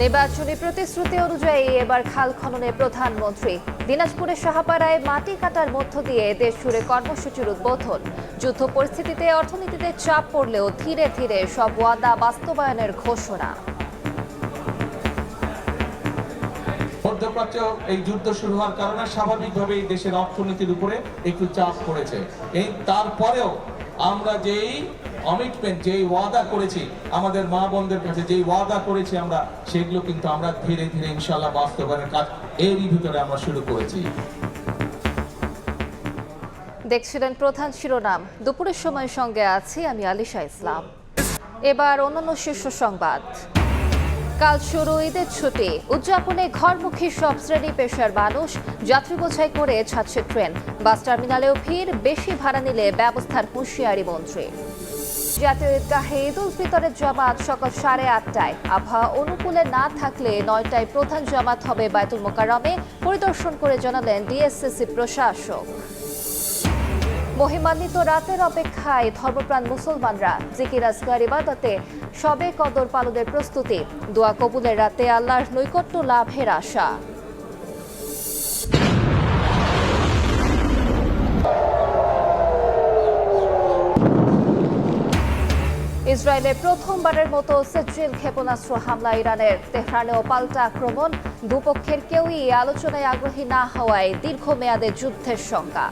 নির্বাচনী প্রতিশ্রুতি অনুযায়ী এবার খাল খননে প্রধানমন্ত্রী। দিনাজপুরের সাহাপাড়ায় মাটি কাটার মধ্য দিয়ে দেশ জুড়ে কর্মসূচির উদ্বোধন। যুদ্ধ পরিস্থিতিতে অর্থনীতিতে চাপ পড়লেও ধীরে ধীরে সব ওয়াদা বাস্তবায়নের ঘোষণা। মধ্যপ্রাচ্য এই যুদ্ধ শুরু হওয়ার কারণে স্বাভাবিকভাবেই দেশের অর্থনীতির উপরে একটু চাপ পড়েছে। তারপরেও আমরা যেই কমিটমেন্ট, যেই ওয়াদা করেছি আমাদের মা বোনদের কাছে, যেই ওয়াদা করেছি আমরা, সেগুলো কিন্তু আমরা ধীরে ধীরে ইনশাআল্লাহ বাস্তবায়নের কাজ এরই ভিতরে আমরা শুরু করেছি। দেখছিলেন প্রধান শিরোনাম। দুপুরের সময় সঙ্গে আছি আমি আলিশা ইসলাম। এবার অন্যান্য শীর্ষ সংবাদ। কাল শুরু ঈদের ছুটি, উদযাপনে ঘরমুখী সব শ্রেণী পেশার মানুষ। যাত্রী বোঝাই করে ছাড়ছে ট্রেন। বাস টার্মিনালেও ভিড়, বেশি ভাড়া নিলে ব্যবস্থার হুঁশিয়ারি মন্ত্রী। জাতীয় ঈদগাহে ঈদ উল ফিতরের জামাত সকাল 8:30টায়। আবহাওয়া অনুকূলে না থাকলে 9টায় প্রধান জামাত হবে বায়তুল মোকাররমে, পরিদর্শন করে জানালেন ডিএসসিসি প্রশাসক। মহিমান্বিত রাতের অপেক্ষায় ধর্মপ্রাণ মুসলমানরা। জিকির আজকার ইবাদতে শবে কদর পালনের প্রস্তুতি। দোয়া কবুলের রাতে আল্লাহর নৈকট্য লাভের আশা। ইসরায়েলে প্রথমবারের মতো সেজ্জিল ক্ষেপণাস্ত্র হামলা ইরানের। তেহরানেও পাল্টা আক্রমণ। দুপক্ষের কেউই আলোচনায় আগ্রহী না হওয়ায় দীর্ঘমেয়াদে যুদ্ধের শঙ্কা।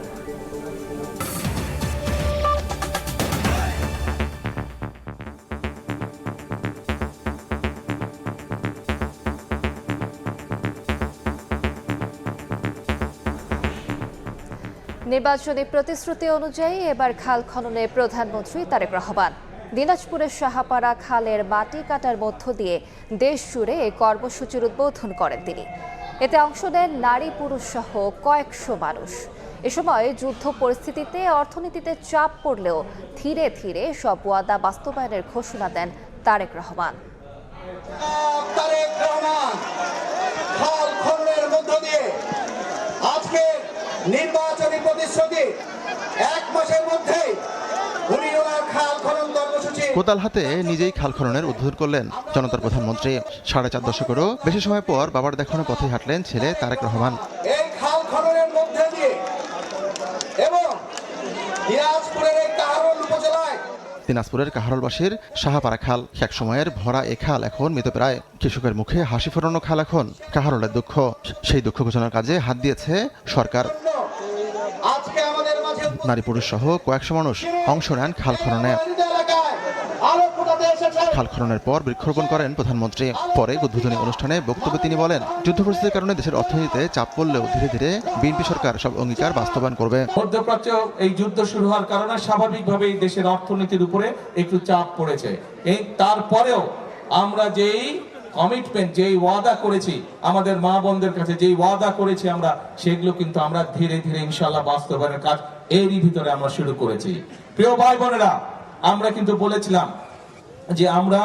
নির্বাচনী প্রতিশ্রুতি অনুযায়ী এবার খাল খননে প্রধানমন্ত্রী তারেক রহমান। দিনাজপুরের সাহাপাড়া খালের মাটি কাটার মধ্য দিয়ে দেশ জুড়ে এই কর্মসূচির উদ্বোধন করেন তিনি। এতে অংশ নেন নারী পুরুষ সহ কয়েকশো মানুষ। এ সময় যুদ্ধ পরিস্থিতিতে অর্থনীতিতে চাপ পড়লেও ধীরে ধীরে সব ওয়াদা বাস্তবায়নের ঘোষণা দেন তারেক রহমান। খাল খননের মধ্য দিয়ে আজকে নির্বাচনী প্রতিশ্রুতি 1 মাসের মধ্যে খাল খনন কর্মসূচি। কোদাল হাতে নিজেই খাল খননের উদ্বোধন করলেন জনতার প্রধানমন্ত্রী। 4.5 দশকেরও বেশি সময় পর বাবার দেখানো পথে হাঁটলেন ছেলে তারেক রহমান। এই খাল খননের মধ্যে দিয়ে এবং দিনাজপুরের এই কাহারোল উপজেলায় দিনাজপুরের কাহারোলবাসীর সাহাপাড়া খাল, এক সময়ের ভরা এ খাল এখন মৃতপ্রায়। কৃষকের মুখে হাসি ফোটানো খাল এখন কাহারোলের দুঃখ। সেই দুঃখ ঘোষণার কাজে হাত দিয়েছে সরকার। আজকে আমাদের মাঝে নারী পুরুষ সহ কয়েকশো মানুষ অংশ নেন খাল খননে। খাল খননের পর বৃক্ষরোপণ করেন প্রধানমন্ত্রী। পরে উদ্বোধনী অনুষ্ঠানে বক্তব্যে তিনি বলেন, যুদ্ধ পরিস্থিতির কারণে দেশের অর্থনীতিতে চাপ পড়লেও ধীরে ধীরে বিএনপি সরকার সব অঙ্গীকার বাস্তবায়ন করবে। মধ্যপ্রাচ্য এই যুদ্ধ শুরু হওয়ার কারণে স্বাভাবিকভাবেই দেশের অর্থনীতির উপরে একটু চাপ পড়েছে। তারপরেও আমরা যেই কমিটমেন্ট, যেই ওয়াদা করেছি আমাদের মা বোনদের কাছে, যেই ওয়াদা করেছি আমরা, সেগুলো কিন্তু আমরা ধীরে ধীরে ইনশাআল্লাহ বাস্তবায়নের কাজ এরই ভিতরে আমরা শুরু করেছি। প্রিয় ভাই বোনেরা, আমরা কিন্তু বলেছিলাম যে আমরা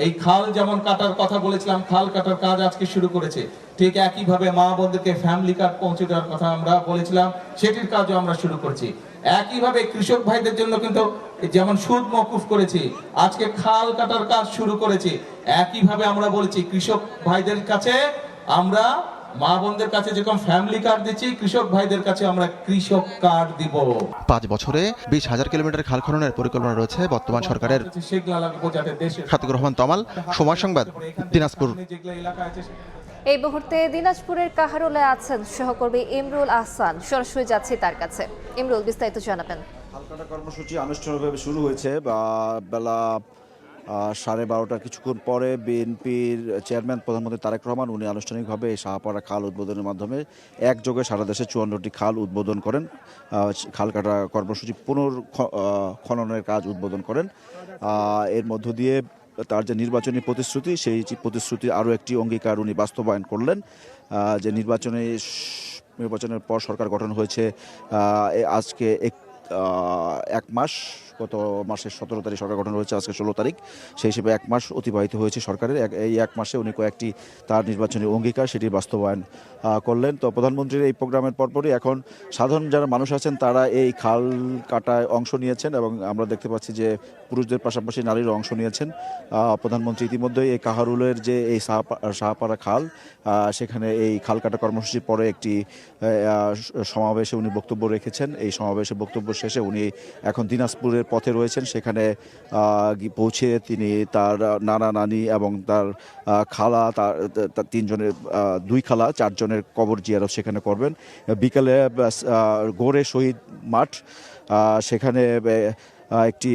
এই খাল যেমন কাটার কথা বলেছিলাম, খাল কাটার কাজ আজকে শুরু করেছে। ঠিক একইভাবে মা বোনদেরকে ফ্যামিলি কার্ড পৌঁছে দেওয়ার কথা আমরা বলেছিলাম, সেটির কাজও আমরা শুরু করছি। একইভাবে কৃষক ভাইদের জন্য কিন্তু যেমন সুদ মওকুফ করেছি, আজকে খাল কাটার কাজ শুরু করেছি। একইভাবে আমরা বলেছি কৃষক ভাইদের কাছে আমরা, মা বোনদের কাছে যেরকম ফ্যামিলি কার্ড দিচ্ছি, কৃষক ভাইদের কাছে আমরা কৃষক কার্ড দিব। 5 বছরে 20,000 কিলোমিটার খাল খননের পরিকল্পনা রয়েছে বর্তমান সরকারের। খাতিক রহমান তমাল, সময় সংবাদ, দিনাজপুর। এই মুহূর্তে দিনাজপুরের কাহারোলে আছেন সহকর্মী ইমরুল আহসান। সরাসরি যাচ্ছি তার কাছে। ইমরুল, বিস্তারিত জানাবেন। খাল কাটা কর্মসূচি আনুষ্ঠানিকভাবে শুরু হয়েছে বেলা 12:30 কিছুক্ষণ পরে বিএনপির চেয়ারম্যান প্রধানমন্ত্রী তারেক রহমান উনি আনুষ্ঠানিকভাবে এই সাহাপাড়া খাল উদ্বোধনের মাধ্যমে একযোগে সারা দেশে 54টি খাল উদ্বোধন করেন। খাল কাটা কর্মসূচি পুনর্খননের কাজ উদ্বোধন করেন। এর মধ্য দিয়ে তার যে নির্বাচনী প্রতিশ্রুতি, সেই প্রতিশ্রুতির আরও একটি অঙ্গীকার উনি বাস্তবায়ন করলেন। যে নির্বাচনের পর সরকার গঠন হয়েছে আজকে 1 মাস গত মাসের 17 তারিখ সরকার গঠন হয়েছে, আজকে 16 তারিখ। সেই হিসেবে 1 মাস অতিবাহিত হয়েছে সরকারের। এই 1 মাসে উনি কয়েকটি তার নির্বাচনী অঙ্গীকার সেটি বাস্তবায়ন করলেন। তো প্রধানমন্ত্রীর এই প্রোগ্রামের পরপরই এখন সাধারণ যারা মানুষ আছেন তারা এই খাল কাটায় অংশ নিয়েছেন এবং আমরা দেখতে পাচ্ছি যে পুরুষদের পাশাপাশি নারীরা অংশ নিয়েছেন। প্রধানমন্ত্রী ইতিমধ্যেই এই কাহারুলের যে এই সাহাপাড়া খাল সেখানে এই খাল কাটা কর্মসূচির পরে একটি সমাবেশে উনি বক্তব্য রেখেছেন। এই সমাবেশে বক্তব্য শেষে উনি এখন দিনাজপুরের পথে রয়েছেন। সেখানে পৌঁছে তিনি তার নানা নানি এবং তার খালা, তার 3 জনের 2 খালা 4 জনের কবর জিয়ারত সেখানে করবেন। বিকালে গড়ে শহীদ মাঠ সেখানে একটি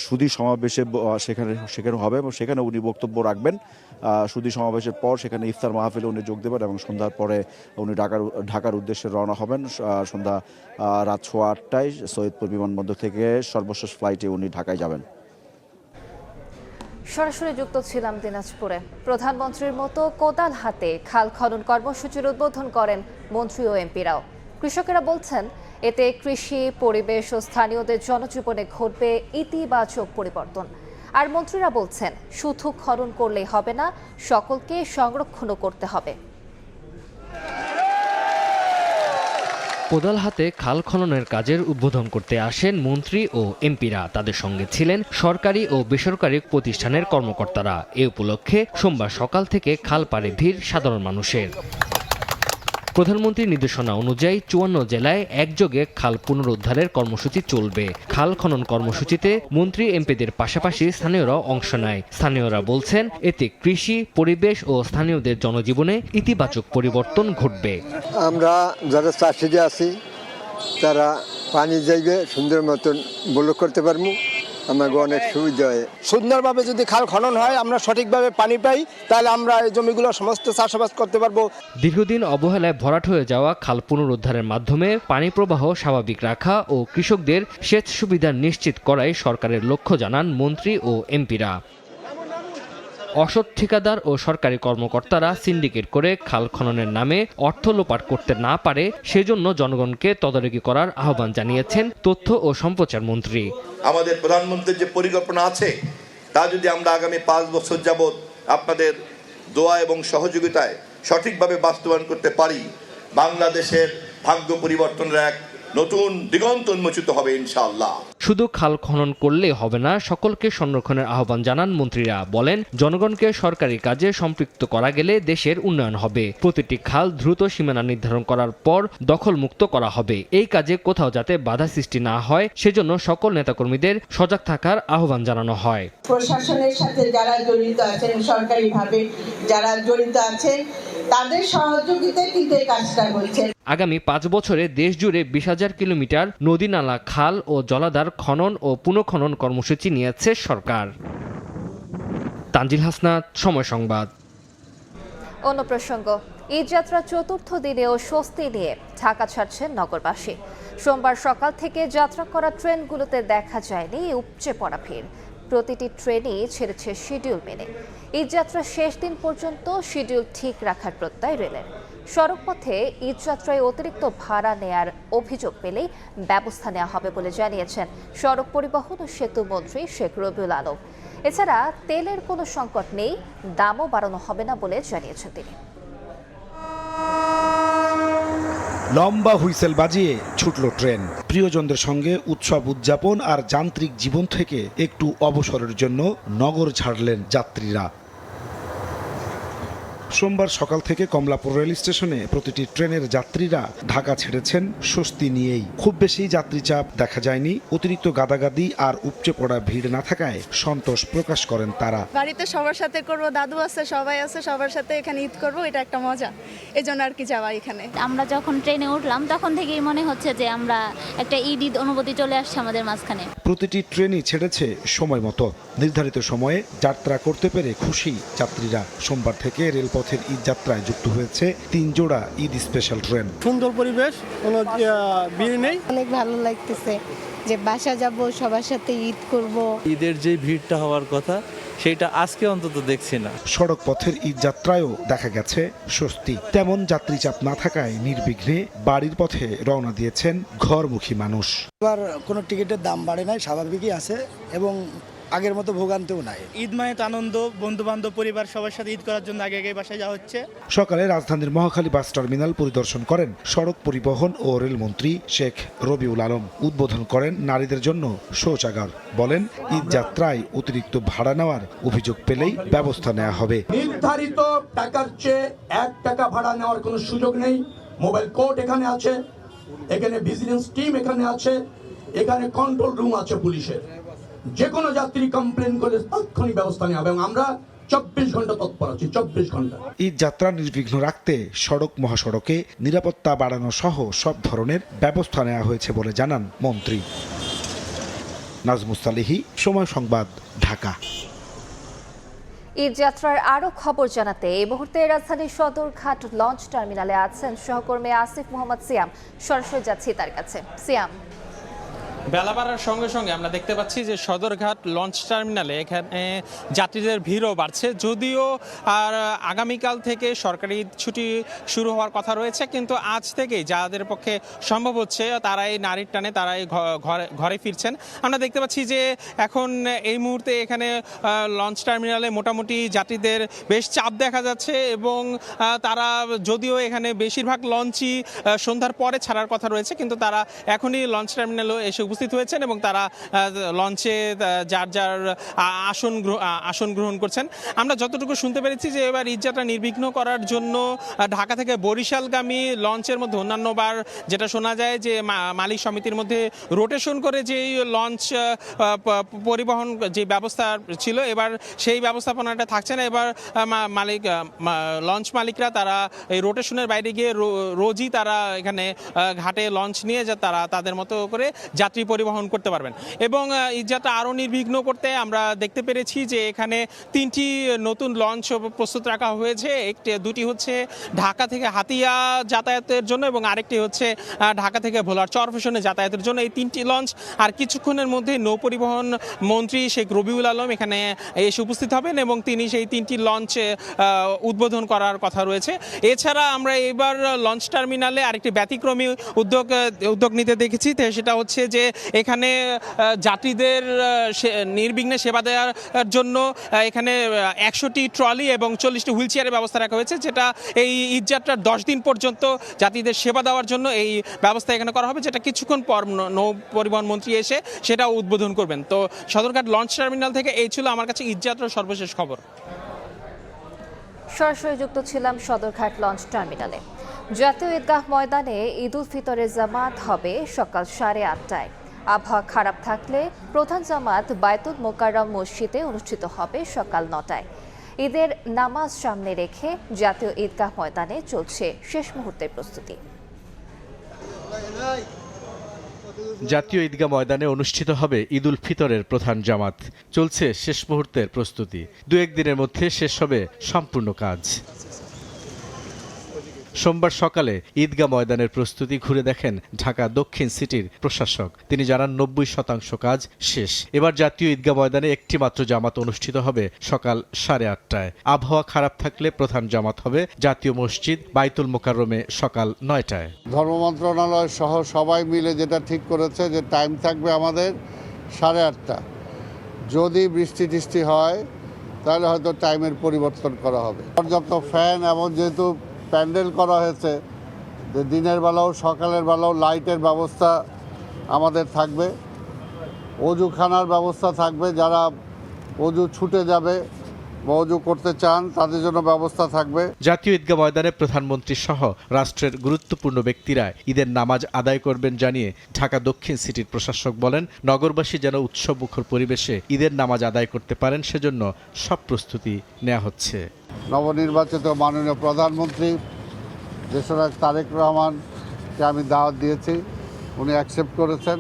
সুধী সমাবেশে সেখানে হবে এবং সেখানে উনি বক্তব্য রাখবেন। সুধী সমাবেশের পর সেখানে ইফতার মাহফিলে উনি যোগ দেবেন এবং সন্ধ্যার পরে উনি ঢাকার উদ্দেশ্যে রওনা হবেন। সন্ধ্যা রাত 8:30টায় সৈয়দপুর বিমানবন্দর থেকে সর্বশেষ ফ্লাইটে উনি ঢাকায় যাবেন। সরাসরি যুক্ত ছিলাম দিনাজপুরে। প্রধানমন্ত্রীর মতো কোদাল হাতে খাল খনন কর্মসূচির উদ্বোধন করেন মন্ত্রী ও এমপিরাও। কৃষকেরা বলছেন এতে কৃষি, পরিবেশ ও স্থানীয়দের জনজীবনে ঘটবে ইতিবাচক পরিবর্তন। আর মন্ত্রীরা বলছেন শুধু খনন করলেই হবে না, সকলকে সংরক্ষণও করতে হবে। কোদাল হাতে খাল খননের কাজের উদ্বোধন করতে আসেন মন্ত্রী ও এমপিরা। তাদের সঙ্গে ছিলেন সরকারি ও বেসরকারি প্রতিষ্ঠানের কর্মকর্তারা। এ উপলক্ষে সোমবার সকাল থেকে খাল পাড়ে ভিড় সাধারণ মানুষের। প্রধানমন্ত্রীর নির্দেশনা অনুযায়ী 54 জেলায় একযোগে খাল পুনরুদ্ধারের কর্মসূচি চলবে। খাল খনন কর্মসূচিতে মন্ত্রী এমপিদের পাশাপাশি স্থানীয়রাও অংশ নেয়। স্থানীয়রা বলছেন এতে কৃষি, পরিবেশ ও স্থানীয়দের জনজীবনে ইতিবাচক পরিবর্তন ঘটবে। আমরা যারা চাষিরা আছি তারা পানি যাইবে সুন্দর মতন ব্লক করতে পারবো, আমাকে অনেক সুবিধা হয়। সুন্দরভাবে যদি খাল খনন হয়, আমরা সঠিকভাবে পানি পাই, তাহলে আমরা এই জমিগুলো সমস্ত চাষাবাদ করতে পারবো। দীর্ঘদিন অবহেলায় ভরাট হয়ে যাওয়া খাল পুনরুদ্ধারের মাধ্যমে পানি প্রবাহ স্বাভাবিক রাখা ও কৃষকদের সেচ সুবিধা নিশ্চিত করাই সরকারের লক্ষ্য জানান মন্ত্রী ও এমপিরা। অসৎ ঠিকাদার ও সরকারি কর্মকর্তারা সিন্ডিকেট করে খাল খননের নামে অর্থ লোপাট করতে না পারে সেজন্য জনগণকে তদারকি করার আহ্বান জানিয়েছেন তথ্য ও সম্প্রচার মন্ত্রী। আমাদের প্রধানমন্ত্রীর যে পরিকল্পনা আছে তা যদি আমরা আগামী 5 বছর যাবৎ আপনাদের দোয়া এবং সহযোগিতায় সঠিকভাবে বাস্তবায়ন করতে পারি, বাংলাদেশের ভাগ্য পরিবর্তনের এক নতুন দিগন্ত উন্মোচিত হবে ইনশাআল্লাহ। শুধু খাল খনন করলে হবে না, সকলকে সংরক্ষণের আহ্বান জানান মন্ত্রীরা। বলেন জনগণকে সরকারি কাজে সম্পৃক্ত করা গেলে দেশের উন্নয়ন হবে। প্রতিটি খাল দ্রুত সীমানা নির্ধারণ করার পর দখলমুক্ত করা হবে। এই কাজে কোথাও যাতে বাধা সৃষ্টি না হয় সেজন্য সকল নেতাকর্মীদের সজাগ থাকার আহ্বান জানানো হয়। প্রশাসনের সাথে যারা জড়িত আছেন, সরকারিভাবে যারা জড়িত আছেন, তাদের সহযোগিতায় কিন্তু এই কাজটা হচ্ছে। আগামী 5 বছরে দেশ জুড়ে 20,000 কিলোমিটার নদী, নালা, খাল ও জলাধার খনন ও পুনঃখনন কর্মসূচি নিয়েছে সরকার। তানজিল হাসনাত, সময় সংবাদ। অন্য প্রসঙ্গ, ঈদযাত্রা 4র্থ দিনেও স্বস্তি নিয়ে ঢাকা ছাড়ছেন নগরবাসী। সোমবার সকাল থেকে যাত্রা করা ট্রেনগুলোতে দেখা যায়নি উপচে পড়া ভিড়। প্রতিটি ট্রেনই ছেড়েছে শিডিউল মেনে। ঈদযাত্রার শেষ দিন পর্যন্ত শিডিউল ঠিক রাখার প্রত্যয় রেলের। সড়কপথে ঈদযাত্রায় অতিরিক্ত ভাড়া নেয়ার অভিযোগ পেলেই ব্যবস্থা নেওয়া হবে বলে জানিয়েছেন সড়ক পরিবহন ও সেতু মন্ত্রী শেখ রবিউল আলম। এছাড়া তেলের কোনো সংকট নেই, দামও বাড়ানো হবে না বলে জানিয়েছেন তিনি। লম্বা হুইসেল বাজিয়ে ছুটল ট্রেন। প্রিয়জনদের সঙ্গে উৎসব উদযাপন আর যান্ত্রিক জীবন থেকে একটু অবসরের জন্য নগর ছাড়লেন যাত্রীরা। সোমবার সকাল থেকে কমলাপুর রেল স্টেশনে প্রতিটি ট্রেনের যাত্রীরা ঢাকা ছেড়েছেন স্বস্তি নিয়েই। খুব বেশি যাত্রী চাপ দেখা যায়নি। অতিরিক্ত গাদাগাদি আর উপচে পড়া ভিড় না থাকায় সন্তোষ প্রকাশ করেন তারা। বাড়িতে সবার সাথে করব, দাদু আছে, সবাই আছে, সবার সাথে এখানে ঈদ করব, এটা একটা মজা, এই জন্য আর কি যাওয়া এখানে। আমরা যখন ট্রেনে উঠলাম তখন থেকেই মনে হচ্ছে যে আমরা একটা ঈদ অনুভূতি চলে আসছে আমাদের মাঝখানে। প্রতিটি ট্রেনই ছেড়েছে সময় মতো। নির্ধারিত সময়ে যাত্রা করতে পেরে খুশি যাত্রীরা। সোমবার থেকে রেলপথের ঈদ যাত্রায় যুক্ত হয়েছে 3 জোড়া ঈদ স্পেশাল ট্রেন। সুন্দর পরিবেশ, কোনো ভিড় নেই। অনেক ভালো লাগতেছে যে বাসা যাব, সবার সাথে ঈদ করব। ঈদের যে ভিড়টা হওয়ার কথা সেইটা আজকে অন্তত দেখছি না। সড়ক পথের ঈদ যাত্রায়ও দেখা গেছে স্বস্তি। তেমন যাত্রী চাপ না থাকায় নির্বিঘ্নে বাড়ির পথে রওনা দিয়েছেন ঘরমুখী মানুষ। এবার কোনো টিকিটের দাম বাড়ে নাই, স্বাভাবিকই আছে এবং আগের মতো ভোগান্তিও নাই। ঈদ মানে তো আনন্দ, বন্ধু বান্ধব পরিবার সবার সাথে ঈদ করার জন্য আগে বাসায় যাওয়া হচ্ছে। সকালে রাজধানীর মহাখালী বাস টার্মিনাল পরিদর্শন করেন সড়ক পরিবহন ও রেলমন্ত্রী শেখ রবিউল আলম। উদ্বোধন করেন নারীদের জন্য শৌচাগার। বলেন, ঈদ যাত্রায় অতিরিক্ত ভাড়া নেওয়ার অভিযোগ পেলেই ব্যবস্থা নেওয়া হবে। নির্ধারিত টাকার চেয়ে 1 টাকা ভাড়া নেওয়ার কোনো সুযোগ নেই। মোবাইল কোর্ট এখানে আছে, এখানে ভিজিলেন্স টিম এখানে আছে, এখানে কন্ট্রোল রুম আছে পুলিশের। যে কোনো যাত্রী কমপ্লেন করে তাৎক্ষণিক ব্যবস্থা নেওয়া হবে এবং আমরা 24 ঘন্টা তৎপর আছি। 24 ঘন্টা। ঈদ যাত্রা নির্বিঘ্ন রাখতে সড়ক মহাসড়কে নিরাপত্তা বাড়ানো সহ সব ধরনের ব্যবস্থা নেওয়া হয়েছে বলে জানান মন্ত্রী। নাজমুস সালেহী, সময় সংবাদ, ঢাকা। ঈদ যাত্রার আরো খবর জানাতে এই মুহূর্তে রাজধানীর সদরঘাট লঞ্চ টার্মিনালে আছেন সহকর্মী আসিফ মোহাম্মদ সিয়াম। সরাসরি যাচ্ছি তার কাছে। সিয়াম, বেলা বাড়ার সঙ্গে সঙ্গে আমরা দেখতে পাচ্ছি যে সদরঘাট লঞ্চ টার্মিনালে এখানে যাত্রীদের ভিড়ও বাড়ছে। যদিও আর আগামীকাল থেকে সরকারি ছুটি শুরু হওয়ার কথা রয়েছে, কিন্তু আজ থেকেই যাদের পক্ষে সম্ভব হচ্ছে তারাই নারীর টানে তারাই ঘরে ফিরছেন। আমরা দেখতে পাচ্ছি যে এখন এই মুহূর্তে এখানে লঞ্চ টার্মিনালে মোটামুটি যাত্রীদের বেশ চাপ দেখা যাচ্ছে এবং তারা যদিও এখানে বেশিরভাগ লঞ্চই সন্ধ্যার পরে ছাড়ার কথা রয়েছে, কিন্তু তারা এখনই লঞ্চ টার্মিনালেও এসে উপস্থিত হয়েছেন এবং তারা লঞ্চে যার যার আসন গ্রহণ করছেন। আমরা যতটুকু শুনতে পেরেছি যে এবার ঈদযাত্রা নির্বিঘ্ন করার জন্য ঢাকা থেকে বরিশালগামী লঞ্চের মধ্যে অন্যান্যবার যেটা শোনা যায় যে মালিক সমিতির মধ্যে রোটেশন করে যেই লঞ্চ পরিবহন যে ব্যবস্থা ছিল, এবার সেই ব্যবস্থাপনাটা থাকছে না। এবার লঞ্চ মালিকরা তারা এই রোটেশনের বাইরে গিয়ে রোজই তারা এখানে ঘাটে লঞ্চ নিয়ে তারা তাদের মতো করে যাত্রী পরিবহন করতে পারবেন। এবং ঈদযাত্রা আরও নির্বিঘ্ন করতে আমরা দেখতে পেরেছি যে এখানে 3টি নতুন লঞ্চ প্রস্তুত রাখা হয়েছে। দুটি হচ্ছে ঢাকা থেকে হাতিয়া যাতায়াতের জন্য এবং আরেকটি হচ্ছে ঢাকা থেকে ভোলার চরফেশনে যাতায়াতের জন্য। এই 3টি লঞ্চ আর কিছুক্ষণের মধ্যে নৌপরিবহন মন্ত্রী শেখ রবিউল আলম এখানে এসে উপস্থিত হবেন এবং তিনি সেই 3টি লঞ্চ উদ্বোধন করার কথা রয়েছে। এছাড়া আমরা এবার লঞ্চ টার্মিনালে আরেকটি ব্যতিক্রমী উদ্যোগ নিতে দেখেছি, সেটা হচ্ছে যে এখানে যাত্রীদের নির্বিঘ্নে সেবা দেওয়ার জন্য এখানে 100টি ট্রলি এবং 40টি হুইল চেয়ারের ব্যবস্থা রাখা হয়েছে, যেটা এই ঈদযাত্রার 10 দিন পর্যন্ত যাত্রীদের সেবা দেওয়ার জন্য এই ব্যবস্থা এখানে করা হবে, যেটা কিছুক্ষণ পর নৌ পরিবহন মন্ত্রী এসে সেটা উদ্বোধন করবেন। তো সদরঘাট লঞ্চ টার্মিনাল থেকে এই ছিল আমার কাছে ঈদযাত্রার সর্বশেষ খবর। সরাসরি যুক্ত ছিলাম সদরঘাট লঞ্চ টার্মিনালে। জাতীয় ঈদগাহ ময়দানে ঈদ উল ফিতরের জামাত হবে সকাল 8:30টায়। আবহাওয়া খারাপ থাকলে প্রধান জামাত বায়তুল মোকাররম মসজিদে অনুষ্ঠিত হবে সকাল 9টায়। ঈদের নামাজ সামনে রেখে জাতীয় ঈদগাহ ময়দানে চলছে শেষ মুহূর্তের প্রস্তুতি। জাতীয় ঈদগাহ ময়দানে অনুষ্ঠিত হবে ঈদ উল ফিতরের প্রধান জামাত। চলছে শেষ মুহূর্তের প্রস্তুতি। 2-1 দিনের মধ্যে শেষ হবে সম্পূর্ণ কাজ। সোমবার সকালে ঈদগাহ ময়দানের প্রস্তুতি ঘুরে দেখেন ঢাকা দক্ষিণ সিটির প্রশাসক। তিনি জানান 90% কাজ শেষ। এবার জাতীয় ঈদগাহ ময়দানে একটি মাত্র জামাত অনুষ্ঠিত হবে সকাল 8:30টায়। আবহাওয়া খারাপ থাকলে প্রধান জামাত হবে জাতীয় মসজিদ বায়তুল মোকাররমে সকাল 9টায়। ধর্ম মন্ত্রণালয় সহ সবাই মিলে যেটা ঠিক করেছে যে টাইম থাকবে আমাদের 8:30টা। যদি বৃষ্টি টিষ্টি হয় তাহলে হয়তো টাইমের পরিবর্তন করা হবে। পর্যাপ্ত ফ্যান এবং যেহেতু প্যান্ডেল করা হয়েছে, যে দিনের বেলাও সকালের বেলাও লাইটের ব্যবস্থা আমাদের থাকবে, অজুখানার ব্যবস্থা থাকবে, যারা অজু ছুটে যাবে বা অজু করতে চান তাদের জন্য ব্যবস্থা থাকবে। জাতীয় ঈদগাহ ময়দানে প্রধানমন্ত্রী সহ রাষ্ট্রের গুরুত্বপূর্ণ ব্যক্তিরা ঈদের নামাজ আদায় করবেন জানিয়ে ঢাকা দক্ষিণ সিটির প্রশাসক বলেন, নগরবাসী যেন উৎসবমুখর পরিবেশে ঈদের নামাজ আদায় করতে পারেন সেজন্য সব প্রস্তুতি নেওয়া হচ্ছে। নবনির্বাচিত মাননীয় প্রধানমন্ত্রী দেশনায়ক তারেক রহমানকে আমি দাওয়াত দিয়েছি, উনি অ্যাকসেপ্ট করেছেন,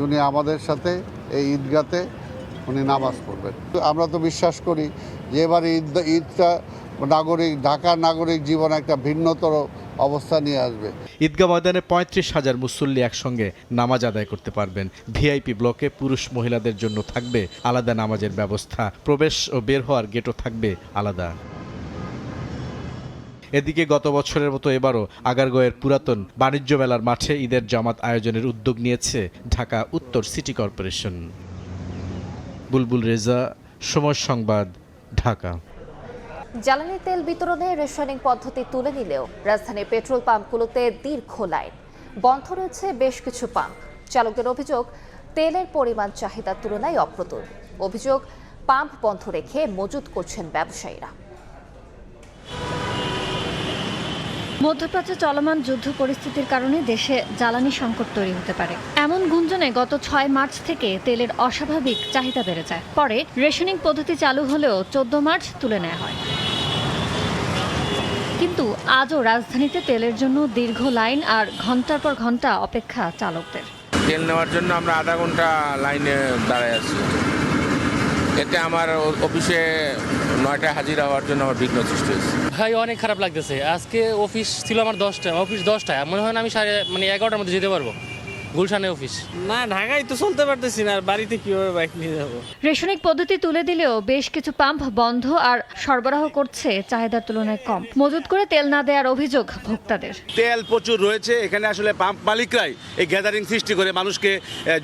উনি আমাদের সাথে এই ঈদগাতে উনি নামাজ পড়বেন। আমরা তো বিশ্বাস করি যে এবার ঈদটা ঢাকার নাগরিক জীবনে একটা ভিন্নতর অবস্থা নিয়ে আসবে। ঈদগাহ ময়দানে ৩৫,০০০ মুসল্লি একসঙ্গে নামাজ আদায় করতে পারবেন। ভিআইপি ব্লকে পুরুষ মহিলাদের জন্য থাকবে আলাদা নামাজের ব্যবস্থা, প্রবেশ ও বের হওয়ার গেটও থাকবে আলাদা। এদিকে গত বছরের মতো এবারও আগারগাঁওয়ের পুরাতন বাণিজ্য মেলার মাঠে ঈদের জামাত আয়োজনের উদ্যোগ নিয়েছে ঢাকা উত্তর সিটি কর্পোরেশন। বুলবুল রেজা, সময় সংবাদ, ঢাকা। জ্বালানি তেল বিতরণে রেশনিং পদ্ধতি তুলে নিলেও রাজধানীর পেট্রোল পাম্পগুলোতে দীর্ঘ লাইন। বন্ধ রয়েছে বেশ কিছু পাম্প। চালকদের অভিযোগ, তেলের পরিমাণ চাহিদার তুলনায় অপ্রতুল। অভিযোগ, পাম্প বন্ধ রেখে মজুত করছেন ব্যবসায়ীরা। মধ্যপ্রাচ্যে চলমান যুদ্ধ পরিস্থিতির কারণে দেশে জ্বালানি সংকট তৈরি হতে পারে, এমন গুঞ্জনে গত ৬ মার্চ থেকে তেলের অস্বাভাবিক চাহিদা বেড়ে যায়। পরে রেশনিং পদ্ধতি চালু হলেও ১৪ মার্চ তুলে নেওয়া হয়। কিন্তু আজও রাজধানীতে তেলের জন্য দীর্ঘ লাইন আর ঘন্টার পর ঘন্টা অপেক্ষা চালকদের। তেল নেওয়ার জন্য আমরা আধা ঘন্টা লাইনে দাঁড়ায় আছি। এতে আমার অফিসে ৯টায় হাজিরা হওয়ার জন্য আমার বিঘ্ন সৃষ্টি হয়েছে। ভাই অনেক খারাপ লাগতেছে। আজকে অফিস ছিল আমার 10টায়, অফিস 10টায়। মনে হয় না আমি 11:30টার মধ্যে যেতে পারবো গুলশানে অফিস। না, ঢাকায় তো চলতে পারতেছি না, আর বাড়িতে কিভাবে বাইক নিয়ে যাবো। রেশনিং পদ্ধতি তুলে দিলেও বেশ কিছু পাম্প বন্ধ আর সরবরাহ করছে চাহিদার তুলনায় কম। মজুত করে তেল না দেওয়ার অভিযোগ ভোক্তাদের। তেল প্রচুর রয়েছে এখানে, আসলে পাম্প মালিকরাই এই গ্যাদারিং সৃষ্টি করে মানুষকে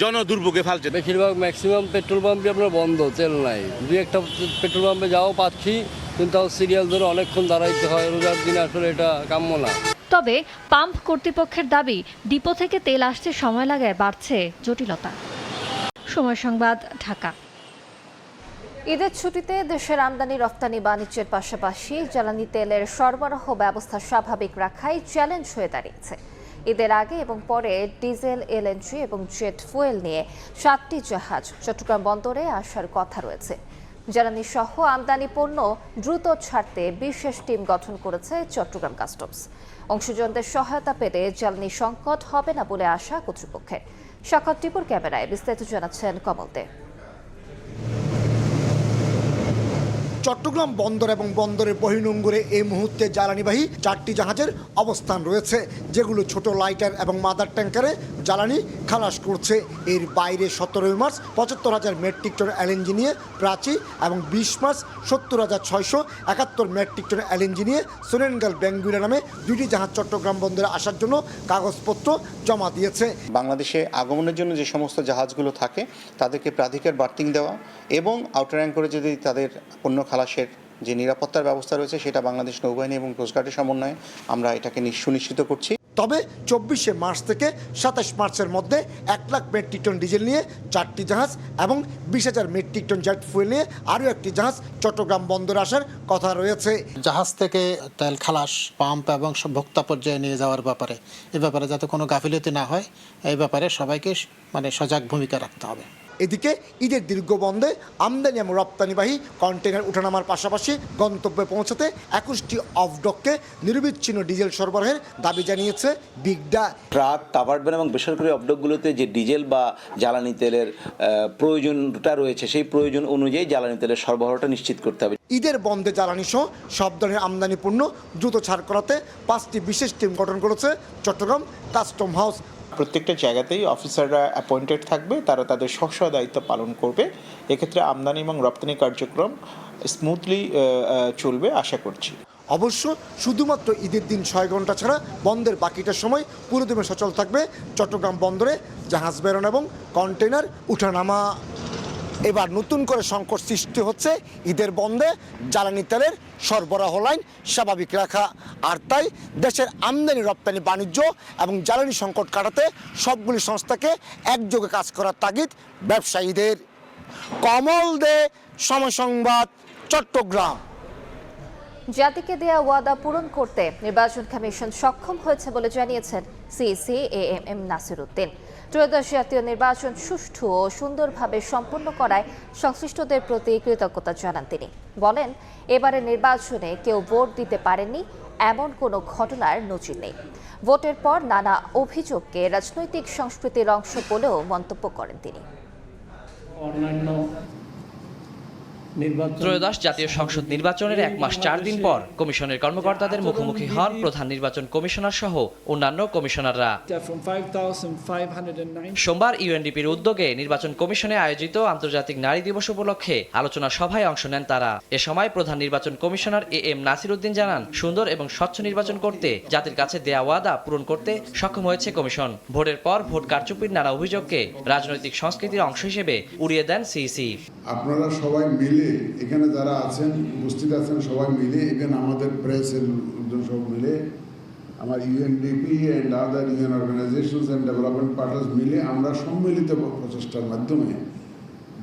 জনদুর্ভোগে ফেলছে। বেশিরভাগ ম্যাক্সিমাম পেট্রোল পাম্পে আপনার বন্ধ, তেল নাই। দুই একটা পেট্রোল পাম্পে যাও পাচ্ছি, কিন্তু সিরিয়াল ধরে অনেকক্ষণ দাঁড়াইতে হয়। রোজার দিনে আসলে এটা কাম্য না। তবে পাম্প কর্তৃপক্ষের দাবি, ডিপো থেকে তেল আসতে সময় লাগায় বাড়ছে জটিলতা। সময় সংবাদ, ঢাকা। ঈদের ছুটিতে দেশের আমদানি রপ্তানি বাণিজ্যের পাশাপাশি জ্বালানি তেলের সরবরাহ ব্যবস্থা স্বাভাবিক রাখাই চ্যালেঞ্জ হয়ে দাঁড়িয়েছে। ঈদের আগে এবং পরে ডিজেল, এলএনজি এবং জেট ফুয়েল নিয়ে 7টি জাহাজ চট্টগ্রাম বন্দরে আসার কথা রয়েছে। জ্বালানি সহ আমদানি পণ্য দ্রুত ছাড়তে বিশেষ টিম গঠন করেছে চট্টগ্রাম কাস্টমস। অংশীজনদের সহায়তা পেলে জ্বালানি সংকট হবে না বলে আশা কর্তৃপক্ষের। সাক্ষাৎ টিপুর ক্যামেরায় বিস্তারিত জানাচ্ছেন কমল দে। চট্টগ্রাম বন্দর এবং বন্দরের বহির্নোঙরে এই মুহূর্তে জ্বালানিবাহী 4টি জাহাজের অবস্থান রয়েছে, যেগুলো ছোট লাইটার এবং মাদার ট্যাঙ্কারে জ্বালানি খালাস করছে। এর বাইরে 17 মার্চ 75,000 মেট্রিক টন এলএনজি নিয়ে প্রাচী এবং 20 মার্চ 70,671 মেট্রিক টন এলএনজি নিয়ে সোনেনগাল বেঙ্গুলা নামে 2টি জাহাজ চট্টগ্রাম বন্দরে আসার জন্য কাগজপত্র জমা দিয়েছে। বাংলাদেশে আগমনের জন্য যে সমস্ত জাহাজগুলো থাকে তাদেরকে প্রাধিকার বার্তিং দেওয়া এবং আউটার অ্যাঙ্করে যদি তাদের পণ্য খালাসের যে নিরাপত্তার ব্যবস্থা রয়েছে সেটা বাংলাদেশ নৌবাহিনী এবং কোস্টগার্ডের সমন্বয়ে আমরা এটাকে সুনিশ্চিত করছি। তবে 24শে মার্চ থেকে 27 মার্চের মধ্যে 1 লাখ মেট্রিক টন ডিজেল নিয়ে 4টি জাহাজ এবং 20,000 মেট্রিক টন জেট ফুয়েল নিয়ে আরও একটি জাহাজ চট্টগ্রাম বন্দরে আসার কথা রয়েছে। জাহাজ থেকে তেল খালাস, পাম্প এবং ভোক্তা পর্যায়ে নিয়ে যাওয়ার ব্যাপারে যাতে কোনো গাফিলতি না হয়, এই ব্যাপারে সবাইকে সজাগ ভূমিকা রাখতে হবে। এদিকে ঈদের দীর্ঘ বন্ধে আমদানি এবং রপ্তানিবাহী কন্টেনার ওঠানামার পাশাপাশি গন্তব্যে পৌঁছাতে 21টি অফডককে নিরবিচ্ছিন্ন ডিজেল সরবরাহের দাবি জানিয়েছে বিগডা। ট্রাক, কাভার্ড ভ্যান এবং বেসরকারি অফডকগুলোতে যে ডিজেল বা জ্বালানি তেলের প্রয়োজনটা রয়েছে, সেই প্রয়োজন অনুযায়ী জ্বালানি তেলের সরবরাহটা নিশ্চিত করতে হবে। ঈদের বন্ধে জ্বালানি সহ সব ধরনের আমদানি পণ্য দ্রুত ছাড় করাতে 5টি বিশেষ টিম গঠন করেছে চট্টগ্রাম কাস্টম হাউস। প্রত্যেকটা জায়গাতেই অফিসাররা অ্যাপয়েন্টেড থাকবে, তারা তাদের স্ব দায়িত্ব পালন করবে। এক্ষেত্রে আমদানি এবং রপ্তানি কার্যক্রম স্মুথলি চলবে আশা করছি। অবশ্য শুধুমাত্র ঈদের দিন 6 ঘন্টা ছাড়া বন্ধের বাকিটা সময় পুরোদমে সচল থাকবে চট্টগ্রাম বন্দরে জাহাজ বেরোনো এবং কন্টেনার উঠানামা। এবার নতুন করে সংকট সৃষ্টি হচ্ছে ঈদের বন্ধে জ্বালানি তেলের সরবরাহ লাইন স্বাভাবিক রাখা। আর তাই দেশের আমদানি রপ্তানি বাণিজ্য এবং জ্বালানি সংকট কাটাতে সবগুলি সংস্থাকে একযোগে কাজ করার তাগিদ ব্যবসায়ীদের। কমল দে, সময় সংবাদ, চট্টগ্রাম। জাতিকে দেয়া ওয়াদা পূরণ করতে নির্বাচন কমিশন সক্ষম হয়েছে বলে জানিয়েছেন সিইসি এএমএম নাসির উদ্দিন। ত্রয়োদশ জাতীয় নির্বাচন সুষ্ঠু ও সুন্দরভাবে সম্পন্ন করায় সংশ্লিষ্টদের প্রতি কৃতজ্ঞতা জানান তিনি। বলেন, এবারে নির্বাচনে কেউ ভোট দিতে পারেননি এমন কোনো ঘটনার নজির নেই। ভোটের পর নানা অভিযোগকে রাজনৈতিক সংস্কৃতির অংশ বলেও মন্তব্য করেন তিনি। অন্যান্য ত্রয়োদশ জাতীয় সংসদ নির্বাচনের 1 মাস 4 দিন পর কমিশনের কর্মকর্তাদের মুখোমুখি হন প্রধান নির্বাচন কমিশনার সহ অন্যান্য কমিশনাররা। সোমবার ইউএনডিপির উদ্যোগে নির্বাচন কমিশনে আয়োজিত আন্তর্জাতিক নারী দিবস উপলক্ষে আলোচনা সভায় অংশ নেন তারা। এ সময় প্রধান নির্বাচন কমিশনার AM নাসির উদ্দিন জানান, সুন্দর এবং স্বচ্ছ নির্বাচন করতে জাতির কাছে দেয়া ওয়াদা পূরণ করতে সক্ষম হয়েছে কমিশন। ভোটের পর ভোট কারচুপির নানা অভিযোগকে রাজনৈতিক সংস্কৃতির অংশ হিসেবে উড়িয়ে দেন সিইসি। আপনারা সবাই মিলে এখানে যারা আছেন, উপস্থিত আছেন, সবাই মিলে এখানে আমাদের প্রেসের সব মিলে আমার UNDP and other UN organisations and development partners মিলে আমরা সম্মিলিত প্রচেষ্টার মাধ্যমে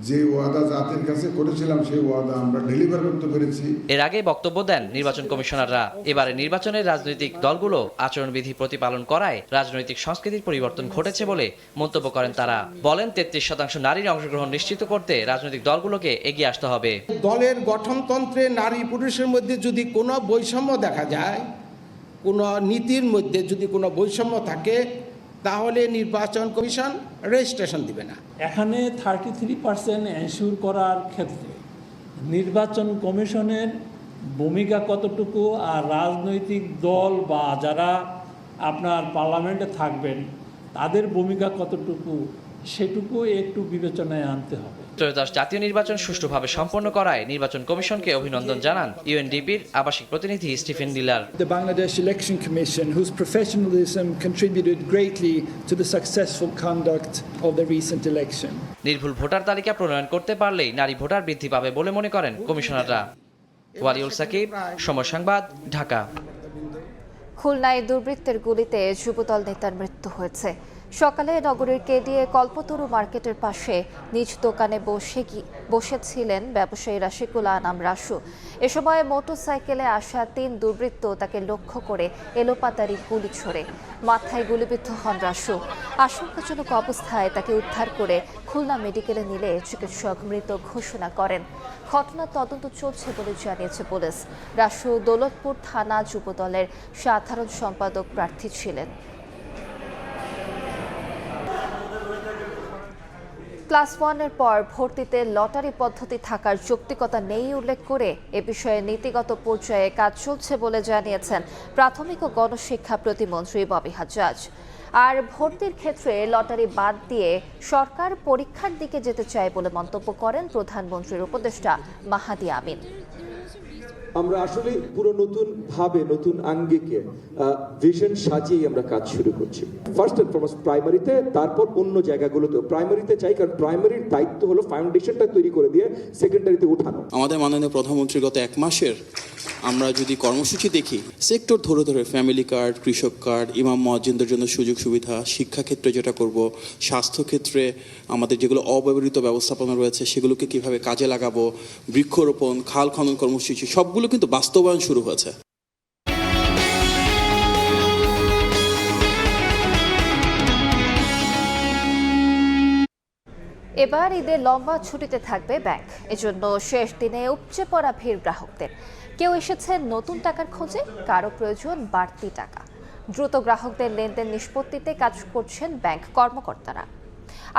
যে ওয়াদা জাতির কাছে করেছিলাম সেই ওয়াদা আমরা ডেলিভার করতে পেরেছি। এর আগে বক্তব্য দেন নির্বাচন কমিশনাররা। এবারে নির্বাচনের রাজনৈতিক দলগুলো আচরণবিধি প্রতিপালন করায় রাজনৈতিক সংস্কৃতির পরিবর্তন ঘটেছে বলে মন্তব্য করেন তারা। বলেন 33% নারীর অংশগ্রহণ নিশ্চিত করতে রাজনৈতিক দলগুলোকে এগিয়ে আসতে হবে। দলের গঠনতন্ত্রে নারী পুরুষের মধ্যে যদি কোনো বৈষম্য দেখা যায়, কোনো নীতির মধ্যে যদি কোনো বৈষম্য থাকে, তাহলে নির্বাচন কমিশন রেজিস্ট্রেশন দিবে না। এখানে 33% এনশিওর করার ক্ষেত্রে নির্বাচন কমিশনের ভূমিকা কতটুকু আর রাজনৈতিক দল বা যারা আপনার পার্লামেন্টে থাকবেন তাদের ভূমিকা কতটুকু সেটুকু একটু বিবেচনায় আনতে হবে। ত্রয়োদশ জাতীয় নির্বাচন সুষ্ঠুভাবে সম্পন্ন করায় নির্বাচন কমিশনকে অভিনন্দন জানান ইউএনডিপির আবাসিক প্রতিনিধি Stephen dealer. The Bangladesh Election Commission, whose professionalism contributed greatly to the successful conduct of the recent election. নির্ভুল ভোটার তালিকা প্রণয়ন করতে পারলেই নারী ভোটার বৃদ্ধি পাবে বলে মনে করেন কমিশনাররা। ওয়ালিউল সাকিব, সময় সংবাদ, ঢাকা। খুলনায় দুর্বৃত্তের গুলিতে যুবদল নেতার মৃত্যু হয়েছে। সকালে নগরীর কেডিএ কল্পতরু মার্কেটের পাশে নিজ দোকানে বসেছিলেন ব্যবসায়ী রাশিকুল আনাম রাসু। এ সময় মোটরসাইকেলে আসা 3 দুর্বৃত্ত তাকে লক্ষ্য করে এলোপাতাড়ি গুলি ছোড়ে। মাথায় গুলিবিদ্ধ হন রাসু। আশঙ্কাজনক অবস্থায় তাকে উদ্ধার করে খুলনা মেডিকেলে নিলে চিকিৎসক মৃত ঘোষণা করেন। ঘটনার তদন্ত চলছে বলে জানিয়েছে পুলিশ। রাসু দৌলতপুর থানা যুবদলের সাধারণ সম্পাদক প্রার্থী ছিলেন। ক্লাস 1-এর পর ভর্তিতে লটারি পদ্ধতি থাকার যৌক্তিকতা নেই উল্লেখ করে এ বিষয়ে নীতিগত পর্যায়ে কাজ চলছে বলে জানিয়েছেন প্রাথমিক ও গণশিক্ষা প্রতিমন্ত্রী ববি হাজ্জাজ। আর ভর্তির ক্ষেত্রে লটারি বাদ দিয়ে সরকার পরীক্ষার দিকে যেতে চায় বলে মন্তব্য করেন প্রধানমন্ত্রীর উপদেষ্টা মাহাদি আমিন। আমরা আসলে পুরো নতুন ভাবে, নতুন আঙ্গিকে ভিশন সাজিয়ে আমরা কাজ শুরু করছি। ফার্স্ট এন্ড ফরমোস্ট প্রাইমারিতে, তারপর অন্য জায়গাগুলোতে। প্রাইমারিতে চাই কারণ প্রাইমারির দায়িত্ব হলো ফাউন্ডেশনটা তৈরি করে দিয়ে সেকেন্ডারিতে উঠানো। আমাদের মাননীয় প্রধানমন্ত্রী গত 1 মাসের আমরা যদি কর্মসূচি দেখি, সেক্টর ধরে ধরে ফ্যামিলি কার্ড, কৃষক কার্ড, ইমাম মুয়াজ্জিনদের জন্য সুযোগ সুবিধা, শিক্ষাক্ষেত্রে যেটা করব, স্বাস্থ্যক্ষেত্রে আমাদের যেগুলো অব্যবহৃত ব্যবস্থাপনা রয়েছে সেগুলোকে কিভাবে কাজে লাগাবো, বৃক্ষরোপণ, খাল খনন কর্মসূচি সবগুলো কিন্তু বাস্তবায়ন শুরু হয়েছে। এবার ঈদে লম্বা ছুটিতে থাকবে ব্যাংক। এজন্য শেষ দিনে উপচে পড়া ভিড় গ্রাহকদের। কেউ এসেছেন নতুন টাকার খোঁজে, কারো প্রয়োজন বাড়তি টাকা। দ্রুত গ্রাহকদের লেনদেন নিষ্পত্তিতে কাজ করছেন ব্যাংক কর্মকর্তারা।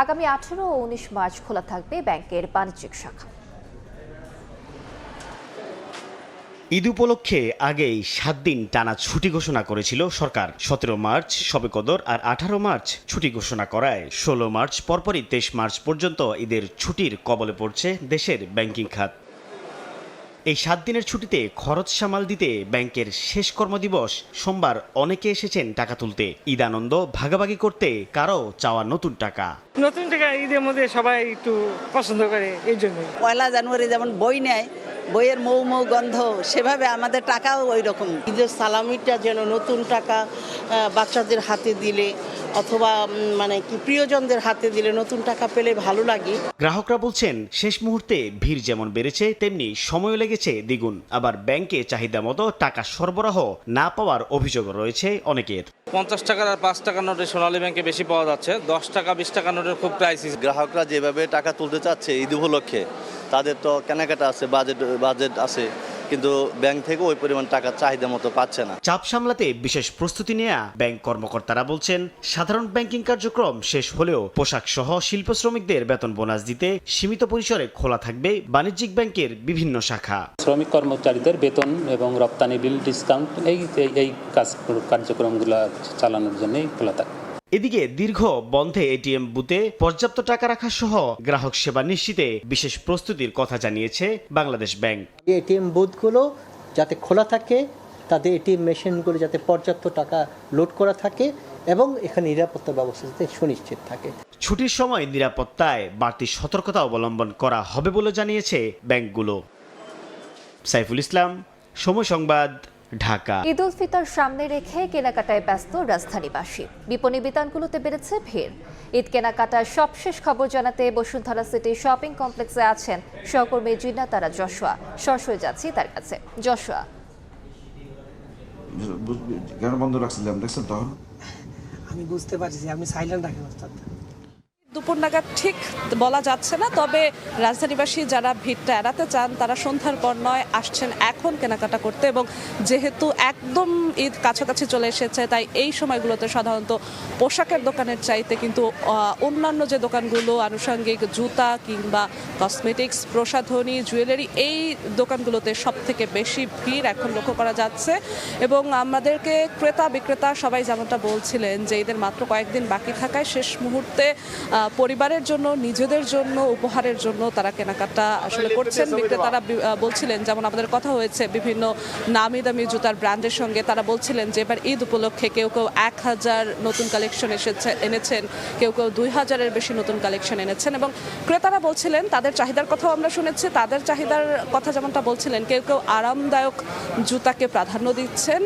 আগামী 18 ও 19 মার্চ খোলা থাকবে ব্যাংকের বাণিজ্যিক শাখা। ঈদ উপলক্ষে আগেই 7 দিন টানা ছুটি ঘোষণা করেছিল সরকার। 17 মার্চ শবে কদর আর 18 মার্চ ছুটি ঘোষণা করায় 16 মার্চ পরপরই 23 মার্চ পর্যন্ত ঈদের ছুটির কবলে পড়ছে দেশের ব্যাংকিং খাত। এই 7 দিনের ছুটিতে খরচ সামাল দিতে ব্যাংকের শেষ কর্মদিবস সোমবার অনেকে এসেছেন টাকা তুলতে। ঈদ আনন্দ ভাগাভাগি করতে কারো চাওয়া নতুন টাকা। নতুন টাকা ঈদের মধ্যে সবাই একটু পছন্দ করে, এই জন্য। 1 জানুয়ারি যেমন বই নেয়, বইয়ের মৌ মৌ গন্ধ, সেভাবে আমাদের টাকাও ওই রকম। ঈদের সালামিটা যেন নতুন টাকা বাচ্চাদের হাতে দিলে অথবা মানে কি প্রিয়জনদের হাতে দিলে নতুন টাকা পেলে ভালো লাগে। গ্রাহকরা বলছেন শেষ মুহূর্তে ভিড় যেমন বেড়েছে তেমনি সময় লেগেছে দ্বিগুণ। আবার ব্যাংকে চাহিদা মতো টাকা সরবরাহ না পাওয়ার অভিযোগ রয়েছে অনেকের। 50 টাকার আর 5 টাকার নোটে সোনালী ব্যাংকে বেশি পাওয়া যাচ্ছে, 10 টাকা 20 টাকার নোটের খুব ক্রাইসিস। গ্রাহকরা যেভাবে টাকা তুলতে চাচ্ছে ঈদ উপলক্ষে, তাদের তো কেনাকাটা আছে, বাজেট আছে, কিন্তু ব্যাংক থেকে ওই পরিমাণ টাকা চাহিদা মতো পাচ্ছে না। চাপ সামলাতে বিশেষ প্রস্তুতি নেয়া ব্যাংক কর্মকর্তারা বলছেন, সাধারণ ব্যাংকিং কার্যক্রম শেষ হলেও পোশাক সহ শিল্প শ্রমিকদের বেতন বোনাস দিতে সীমিত পরিসরে খোলা থাকবে বাণিজ্যিক ব্যাংকের বিভিন্ন শাখা। শ্রমিক কর্মচারীদের বেতন এবং রপ্তানি বিল ডিসকাউন্ট এই কার্যক্রমগুলো চালানোর জন্যই খোলা থাকে। এদিকে দীর্ঘ বন্ধে এটিএম বুথে পর্যাপ্ত টাকা রাখা সহ গ্রাহক সেবা নিশ্চিতে বিশেষ প্রস্তুতির কথা জানিয়েছে বাংলাদেশ ব্যাংক। এটিএম বুথগুলো যাতে খোলা থাকে, তাদের এটিএম মেশিনগুলো যাতে পর্যাপ্ত টাকা লোড করা থাকে এবং এখানে নিরাপত্তা ব্যবস্থা যাতে সুনিশ্চিত থাকে। ছুটির সময় নিরাপত্তায় বাড়তি সতর্কতা অবলম্বন করা হবে বলে জানিয়েছে ব্যাংকগুলো। সাইফুল ইসলাম, সময় সংবাদ, ঢাকা। ঈদ উল ফিতর সামনে রেখে কেনাকাটায় ব্যস্ত রাজধানীবাসী। বিপণী বিতানগুলোতে বেড়েছে ভিড়। ঈদ কেনাকাটার সবশেষ খবর জানাতে বসুন্ধরা সিটি শপিং কমপ্লেক্সে আছেন সহকর্মী জিন্নাতারা জশুয়া। সরাসরি যাচ্ছি তার কাছে। জশুয়া, কেন বন্ধ রাখছিলাম দেখছেন? তখন আমি বুঝতে পারছি, আপনি সাইলেন্ট রাখেন ওস্তাদ। দুপুর নাগাদ ঠিক বলা যাচ্ছে না, তবে রাজধানীবাসী যারা ভিড়টা এড়াতে চান তারা সন্ধ্যার পর নয় আসছেন এখন কেনাকাটা করতে, এবং যেহেতু একদম ঈদ কাছাকাছি চলে এসেছে তাই এই সময়গুলোতে সাধারণত পোশাকের দোকানের চাইতে কিন্তু অন্যান্য যে দোকানগুলো আনুষঙ্গিক জুতা কিংবা কসমেটিক্স, প্রসাধনী, জুয়েলারি, এই দোকানগুলোতে সব থেকে বেশি ভিড় এখন লক্ষ্য করা যাচ্ছে। এবং আমাদেরকে ক্রেতা বিক্রেতা সবাই যেমনটা বলছিলেন যে ঈদের মাত্র কয়েকদিন বাকি থাকায় শেষ মুহূর্তে পরিবারের জন্য, নিজেদের জন্য, উপহারের জন্য তারা কেনাকাটা আসলে করছেন। বিক্রেতারা বলছিলেন, যেমন আমাদের কথা হয়েছে বিভিন্ন নামি দামি জুতার ব্র্যান্ডের সঙ্গে, তারা বলছিলেন যে এবার ঈদ উপলক্ষে কেউ কেউ 1000 নতুন কালেকশন এনেছেন, কেউ কেউ 2000-এর বেশি নতুন কালেকশন এনেছেন। এবং ক্রেতারা বলছিলেন তাদের চাহিদার কথাও আমরা শুনেছি, তাদের চাহিদার কথা যেমনটা বলছিলেন, কেউ কেউ আরামদায়ক জুতাকে প্রাধান্য দিচ্ছেন,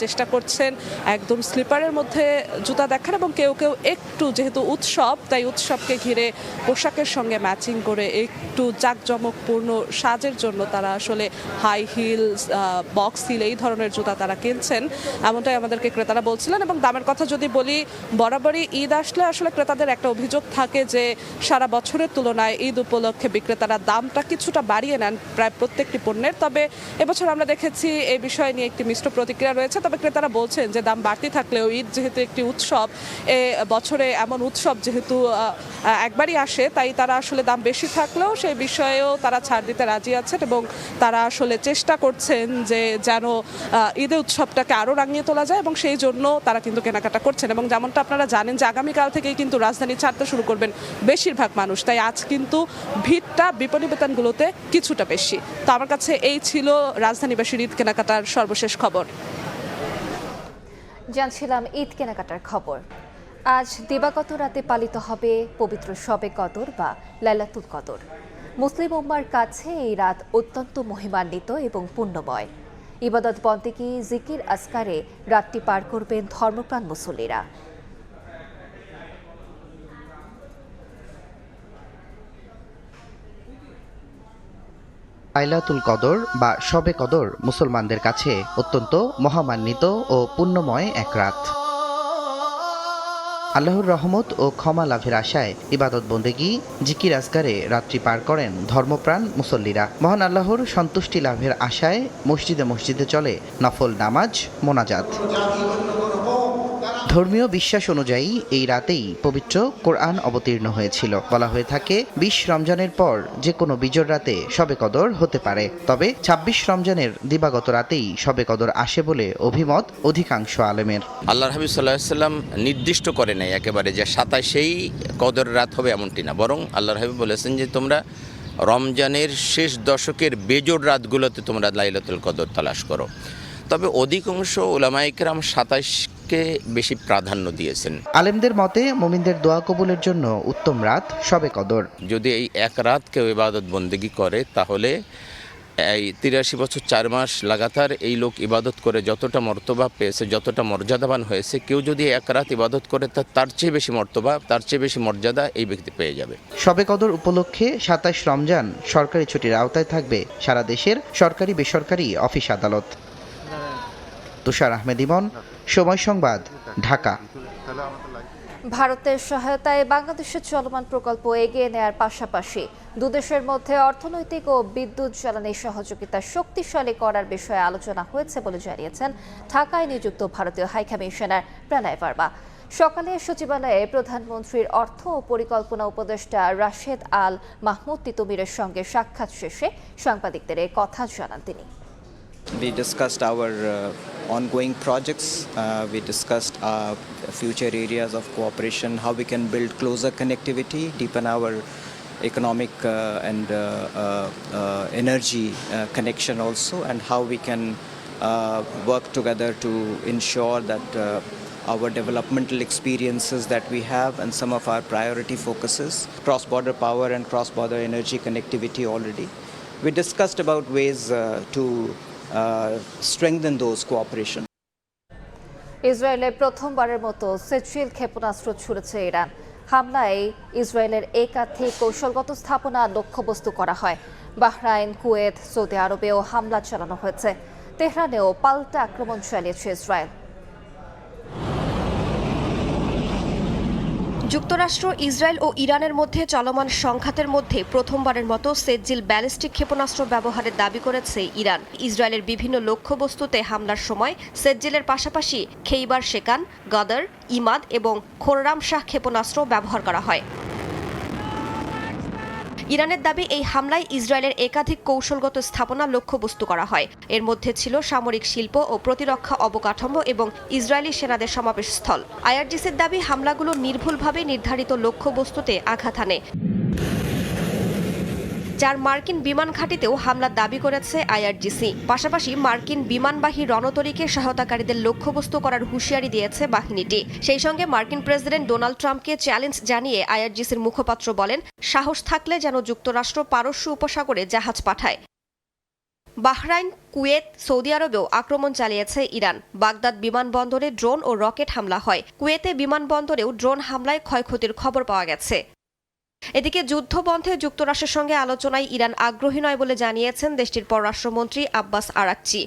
চেষ্টা করছেন একদম স্লিপারের মধ্যে জুতা দেখার, এবং কেউ কেউ একটু, যেহেতু উৎসব তাই উৎসবকে ঘিরে পোশাকের সঙ্গে ম্যাচিং করে একটু জাঁকজমকপূর্ণ সাজের জন্য তারা আসলে হাই হিল, বক্স হিল এই ধরনের জুতা তারা কিনছেন, এমনটাই আমাদেরকে ক্রেতারা বলছিলেন। এবং দামের কথা যদি বলি, বরাবরই ঈদ আসলে আসলে ক্রেতাদের একটা অভিযোগ থাকে যে সারা বছরের তুলনায় ঈদ উপলক্ষে বিক্রেতারা দামটা কিছুটা বাড়িয়ে নেন প্রায় প্রত্যেকটি পণ্যের। তবে এবছর আমরা দেখেছি এই বিষয় নিয়ে একটি মিশ্র প্রতিক্রিয়া রয়েছে। তবে ক্রেতারা বলছেন যে দাম বাড়তি থাকলেও ঈদ যেহেতু একটি উৎসব, বছরে এমন উৎসব যেহেতু একবারই আসে, তাই তারা আসলে দাম বেশি থাকলেও সেই বিষয়েও তারা ছাড় দিতে রাজি আছেন, এবং তারা আসলে চেষ্টা করছেন যে যেন ঈদের উৎসবটাকে আরও রাঙিয়ে তোলা যায়, এবং সেই জন্য তারা কিন্তু কেনাকাটা করছেন। এবং যেমনটা আপনারা জানেন যে আগামীকাল থেকেই কিন্তু রাজধানী ছাড়তে শুরু করবেন বেশিরভাগ মানুষ, তাই আজ কিন্তু ভিড়টা বিপণী বিতানগুলোতে কিছুটা বেশি। তো আমার কাছে এই ছিল রাজধানীবাসীর ঈদ কেনাকাটার সর্বশেষ খবর। জানছিলাম ঈদ কেনাকাটার খবর। আজ দিবাগত রাতে পালিত হবে পবিত্র শবে কদর বা লাইলাতুল কদর। মুসলিম উম্মার কাছে এই রাত অত্যন্ত মহিমান্বিত এবং পুণ্যময়। ইবাদত বন্দেগী, জিকির আসকারে রাতটি পার করবেন ধর্মপ্রাণ মুসল্লিরা। লাইলাতুল কদর বা শবে কদর মুসলমানদের কাছে অত্যন্ত মহামান্বিত ও পুণ্যময় এক রাত। আল্লাহর রহমত ও ক্ষমা লাভের আশায় ইবাদত বন্দেগী, জিকির আজকারে রাত্রি পার করেন ধর্মপ্রাণ মুসল্লিরা। মহান আল্লাহর সন্তুষ্টি লাভের আশায় মসজিদে মসজিদে চলে নফল নামাজ, মোনাজাত। ধর্মীয় বিশ্বাস অনুযায়ী এই রাতেই পবিত্র কোরআন অবতীর্ণ হয়েছিল। বলা হয়ে থাকে 20 রমজানের পর যে কোনো বিজোড় রাতে শবে কদর হতে পারে, তবে 26 রমজানের দিবাগত রাতেই শবে কদর আসে বলে অভিমত অধিকাংশ আলেমের। আল্লাহর হাবিব সাল্লাল্লাহু আলাইহি ওয়াসাল্লাম নির্দিষ্ট করে নাই একেবারে যে 27-এই কদর রাত হবে এমনটি না, বরং আল্লাহর হাবিব বলেছেন যে তোমরা রমজানের শেষ দশকের বেজোড় রাতগুলোতে তোমরা লাইলাতুল কদর তালাশ করো। তবে অধিকাংশ উলামায়ে কেরাম 27কে বেশি প্রাধান্য দিয়েছেন। আলেমদের মতে মুমিনদের দোয়া কবুলের জন্য উত্তম রাত শবে কদর। যদি এই এক রাত কেউ ইবাদত বন্দেগী করে তাহলে এই 83 বছর 4 মাস লাগাতার এই লোক ইবাদত করে যতটা মর্তবা পেয়েছে, যতটা মর্যাদাবান হয়েছে, কেউ যদি এক রাত ইবাদত করে তার চেয়ে বেশি মর্তবা, তার চেয়ে বেশি মর্যাদা এই ব্যক্তি পেয়ে যাবে। শবে কদর উপলক্ষে 27 রমজান সরকারি ছুটির আওতায় থাকবে সারা দেশের সরকারি বেসরকারি অফিস আদালত। তুষার আহমেদ ইমন, সময় সংবাদ, ঢাকা। ভারতের সহায়তায় বাংলাদেশের চলমান প্রকল্প এগিয়ে নেয়ার পাশাপাশি দুদেশের মধ্যে অর্থনৈতিক ও বিদ্যুৎ জ্বালানি সহযোগিতা শক্তিশালী করার বিষয়ে আলোচনা হয়েছে বলে জানিয়েছেন ঢাকায় নিযুক্ত ভারতীয় হাইকমিশনার প্রণয় ভার্মা। সকালে সচিবালয়ে প্রধানমন্ত্রীর অর্থ ও পরিকল্পনা উপদেষ্টা রাশেদ আল মাহমুদ তিতুমিরের সঙ্গে সাক্ষাৎ শেষে সাংবাদিকদের এই কথা জানান তিনি। We discussed our ongoing projects. We discussed future areas of cooperation, how we can build closer connectivity, deepen our economic and energy connection also, and how we can work together to ensure that our developmental experiences that we have and some of our priority focuses, cross-border power and cross-border energy connectivity already. We discussed about ways to strengthen those cooperation. ইসরায়েলে প্রথমবারের মতো সেচিল ক্ষেপণাস্ত্র ছুড়েছে Iran. হামলায় ইসরায়েলের একাধিক কৌশলগত স্থাপনা লক্ষ্যবস্তু করা হয়। বাহরাইন, কুয়েত, সৌদি আরবেও হামলা চালানো হয়েছে। তেহরানেও পাল্টা আক্রমণ চালিয়েছে ইসরায়েল। যুক্তরাষ্ট্র, ইসরায়েল ও ইরানের মধ্যে চলমান সংঘাতের মধ্যে প্রথমবারের মতো সেজিল ব্যালিস্টিক ক্ষেপণাস্ত্র ব্যবহারের দাবি করেছে ইরান। ইসরায়েলের বিভিন্ন লক্ষ্যবস্তুতে হামলার সময় সেজিলের পাশাপাশি খেইবার শেকান, গাদার, ইমাদ এবং খোররাম শাহ ক্ষেপণাস্ত্র ব্যবহার করা হয়। ইরানের দাবি, এই হামলায় ইসরায়েলের একাধিক কৌশলগত স্থাপনা লক্ষ্যবস্তু করা হয়। এর মধ্যে ছিল সামরিক শিল্প ও প্রতিরক্ষা অবকাঠামো এবং ইসরায়েলি সেনাদের সমাবেশস্থল। আইআরজিসির দাবি, হামলাগুলো নির্ভুলভাবে নির্ধারিত লক্ষ্যবস্তুতে আঘাত হানে। যার মার্কিন বিমান ঘাঁটিতেও হামলার দাবি করেছে আইআরজিসি। পাশাপাশি মার্কিন বিমানবাহী রণতরীকে সহায়তাকারীদের লক্ষ্যবস্তু করার হুঁশিয়ারি দিয়েছে বাহিনীটি। সেই সঙ্গে মার্কিন প্রেসিডেন্ট ডোনাল্ড ট্রাম্পকে চ্যালেঞ্জ জানিয়ে আইআরজিসির মুখপাত্র বলেন, সাহস থাকলে যেন যুক্তরাষ্ট্র পারস্য উপসাগরে জাহাজ পাঠায়। বাহরাইন, কুয়েত, সৌদি আরবেও আক্রমণ চালিয়েছে ইরান। বাগদাদ বিমানবন্দরে ড্রোন ও রকেট হামলা হয়। কুয়েতে বিমানবন্দরেও ড্রোন হামলায় ক্ষয়ক্ষতির খবর পাওয়া গেছে। এদিকে যুদ্ধবন্ধে যুক্তরাষ্ট্রের সঙ্গে আলোচনায় ইরান আগ্রহী নয় বলে জানিয়েছেন দেশটির পররাষ্ট্রমন্ত্রী আব্বাস আরাকচি।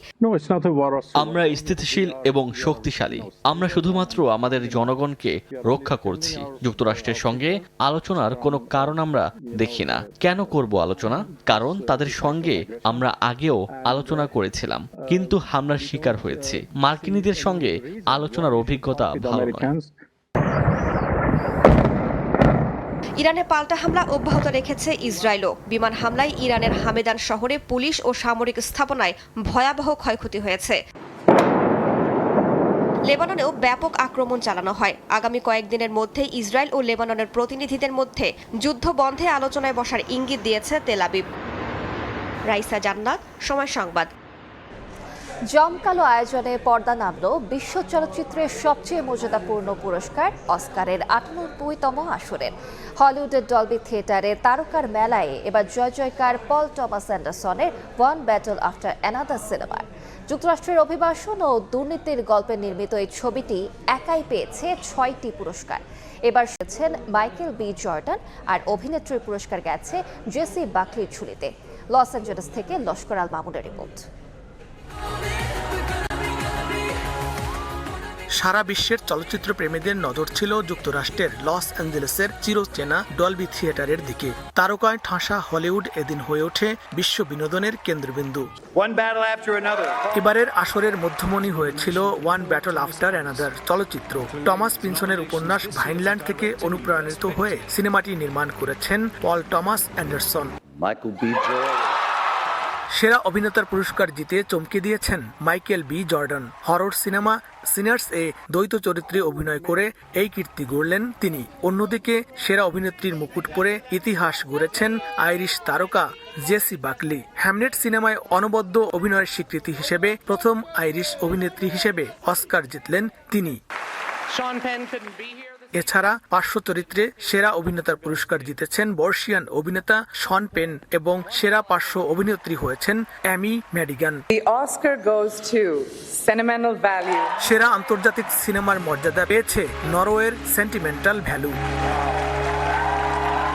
আমরা স্থিতিশীল এবং শক্তিশালী। আমরা শুধুমাত্র আমাদের জনগণকে রক্ষা করছি। যুক্তরাষ্ট্রের সঙ্গে আলোচনার কোনো কারণ আমরা দেখি না। কেন করব আলোচনা? কারণ তাদের সঙ্গে আমরা আগেও আলোচনা করেছিলাম, কিন্তু হামলার শিকার হয়েছে। মার্কিনীদের সঙ্গে আলোচনার অভিজ্ঞতা ভালো নয়। ইরানে পাল্টা হামলা অব্যাহত রেখেছে ইসরায়েলও। বিমান হামলায় ইরানের হামেদান শহরে পুলিশ ও সামরিক স্থাপনায় ভয়াবহ ক্ষয়ক্ষতি হয়েছে। লেবাননেও ব্যাপক আক্রমণ চালানো হয়। আগামী কয়েকদিনের মধ্যে ইসরায়েল ও লেবাননের প্রতিনিধিদের মধ্যে যুদ্ধ বন্ধে আলোচনায় বসার ইঙ্গিত দিয়েছে তেল আবিব। রাইসা জান্নাত, সময় সংবাদ। জমকালো আয়োজনে পর্দা নামল বিশ্ব চলচ্চিত্রের সবচেয়ে মর্যাদাপূর্ণ পুরস্কার অস্কারের ৯৮তম আসরের। হলিউডের ডলবি থিয়েটারে তারকার মেলায় এবার জয় জয়কার পল টমাস অ্যান্ডারসনের ওয়ান ব্যাটল আফটার অ্যানাদার সিনেমার। যুক্তরাষ্ট্রের অভিবাসন ও দুর্নীতির গল্পে নির্মিত এই ছবিটি একাই পেয়েছে ৬টি পুরস্কার। এবার এসেছেন মাইকেল বি জর্ডান, আর অভিনেত্রীর পুরস্কার গেছে জেসি বাকলির ঝুলিতে। লস অ্যাঞ্জেলেস থেকে লস্কর আল মামুনের রিপোর্ট। সারা বিশ্বের চলচ্চিত্র প্রেমীদের নজর ছিল যুক্তরাষ্ট্রের লস অ্যাঞ্জেলেসের চিরচেনা ডলবি থিয়েটারের দিকে। তারকায় ঠাসা হলিউড এদিন হয়ে ওঠে বিশ্ব বিনোদনের কেন্দ্রবিন্দু। এবারের আসরের মধ্যমণি হয়েছিল ওয়ান ব্যাটল আফটার অ্যানাদার চলচ্চিত্র। টমাস পিনসনের উপন্যাস ভাইনল্যান্ড থেকে অনুপ্রাণিত হয়ে সিনেমাটি নির্মাণ করেছেন পল টমাস অ্যান্ডারসন। সেরা অভিনেতার পুরস্কার জিতে চমকে দিয়েছেন Michael B Jordan. Horror cinema Sinners এ দ্বৈত চরিত্রে অভিনয় করে এই কীর্তি গড়লেন তিনি। অন্যদিকে সেরা অভিনেত্রীর মুকুট পরে ইতিহাস গড়েছেন আইরিশ তারকা জেসি বাকলি। হ্যামলেট সিনেমায় অনবদ্য অভিনয়ের স্বীকৃতি হিসেবে প্রথম আইরিশ অভিনেত্রী হিসেবে অস্কার জিতলেন তিনি। এছাড়া পার্শ্ব চরিত্রে সেরা অভিনেতার পুরস্কার জিতেছেন বর্ষিয়ান অভিনেতা শন পেন এবং সেরা পার্শ্ব অভিনেত্রী হয়েছেন অ্যামি ম্যাডিগান। সেরা আন্তর্জাতিক সিনেমার মর্যাদা পেয়েছে নরওয়ের সেন্টিমেন্টাল ভ্যালু।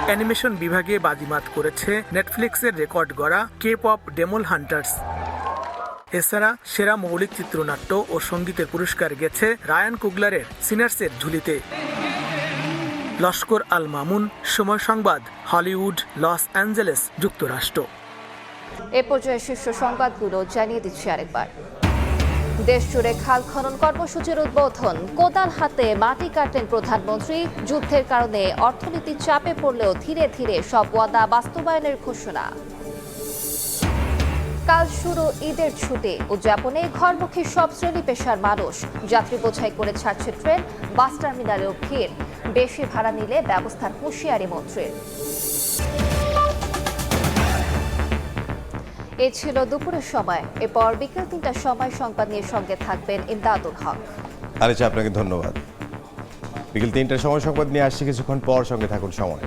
অ্যানিমেশন বিভাগে বাজিমাত করেছে নেটফ্লিক্সের রেকর্ড গড়া কে-পপ ডেমল হান্টার্স। এছাড়া সেরা মৌলিক চিত্রনাট্য ও সঙ্গীতের পুরস্কার গেছে রায়ান কুগলারের সিনার্সের ঝুলিতে। লস্কর আল মামুন, সময় সংবাদ, হলিউড, লস অ্যাঞ্জেলেস, যুক্তরাষ্ট্র। এ পর্যায়ে শীর্ষ সংবাদগুলো জানিয়ে দিচ্ছি আরেকবার। দেশ জুড়ে খাল খনন কর্মসূচির উদ্বোধন, কোদাল হাতে মাটি কাটলেন প্রধানমন্ত্রী। যুদ্ধের কারণে অর্থনীতি চাপে পড়লেও ধীরে ধীরে সব ওয়াদা বাস্তবায়নের ঘোষণা। কাল শুরু ঈদের ছুটি, উদযাপনে ঘরমুখী সব শ্রেণী পেশার মানুষ। যাত্রী বোঝাই করে ছাড়ছে ট্রেন, বাস টার্মিনালেও ভিড়। বেশি ভাড়া নিলে ব্যবস্থার হুঁশিয়ারি মন্ত্রীর। এ ছিল দুপুরের সময়। এরপর বিকেল ৩টার সময় সংবাদ নিয়ে সঙ্গে থাকবেন ইমদাদুল হক। আলিশা, আপনাকে ধন্যবাদ। বিকেল ৩টার সময় সংবাদ নিয়ে আসছি কিছুক্ষণ পর, সঙ্গে থাকুন সময়।